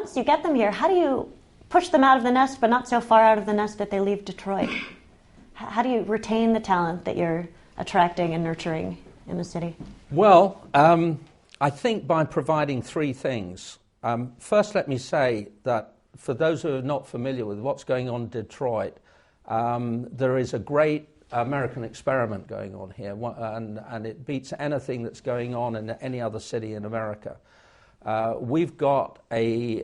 once you get them here, how do you push them out of the nest, but not so far out of the nest that they leave Detroit? How do you retain the talent that you're attracting and nurturing in the city? Well, I think by providing three things. First, let me say that for those who are not familiar with what's going on in Detroit, there is a great American experiment going on here, and it beats anything that's going on in any other city in America. We've got a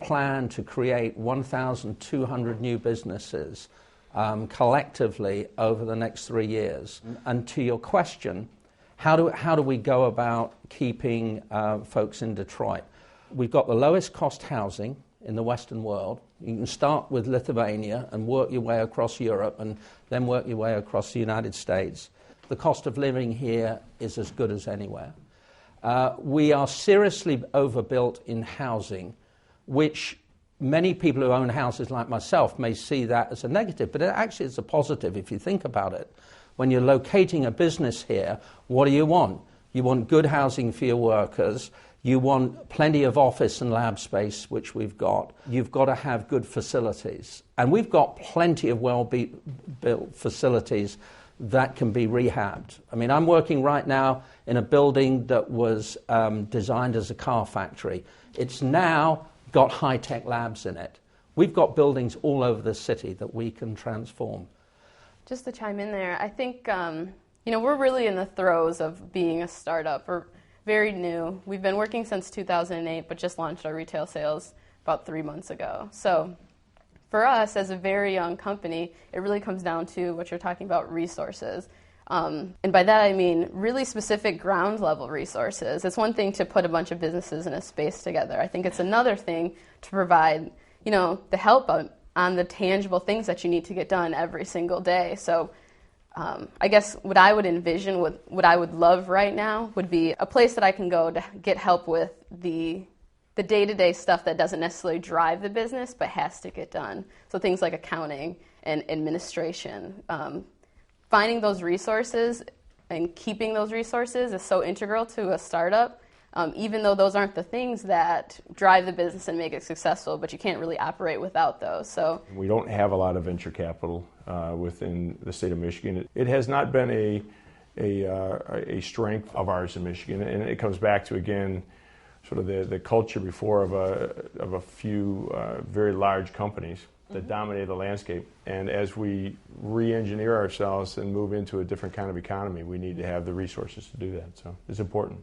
plan to create 1,200 new businesses collectively over the next 3 years. And to your question, how do we go about keeping folks in Detroit? We've got the lowest cost housing in the Western world. You can start with Lithuania and work your way across Europe and then work your way across the United States. The cost of living here is as good as anywhere. We are seriously overbuilt in housing, which many people who own houses like myself may see that as a negative, but it actually is a positive if you think about it. When you're locating a business here, what do you want? You want good housing for your workers. You want plenty of office and lab space, which we've got. You've got to have good facilities. And we've got plenty of well-built facilities that can be rehabbed. I mean, I'm working right now in a building that was designed as a car factory. It's now got high-tech labs in it. We've got buildings all over the city that we can transform. Just to chime in there, I think, we're really in the throes of being a startup. We're very new. We've been working since 2008, but just launched our retail sales about 3 months ago. So for us, as a very young company, it really comes down to what you're talking about, resources. And by that I mean really specific ground level resources. It's one thing to put a bunch of businesses in a space together. I think it's another thing to provide, the help on the tangible things that you need to get done every single day. So I guess what I would envision, what I would love right now would be a place that I can go to get help with the day-to-day stuff that doesn't necessarily drive the business but has to get done. So things like accounting and administration. Finding those resources and keeping those resources is so integral to a startup, even though those aren't the things that drive the business and make it successful, but you can't really operate without those. So we don't have a lot of venture capital within the state of Michigan. It has not been a strength of ours in Michigan, and it comes back to, again, sort of the culture before of a few very large companies that dominate the landscape. And as we re-engineer ourselves and move into a different kind of economy, we need to have the resources to do that. So it's important.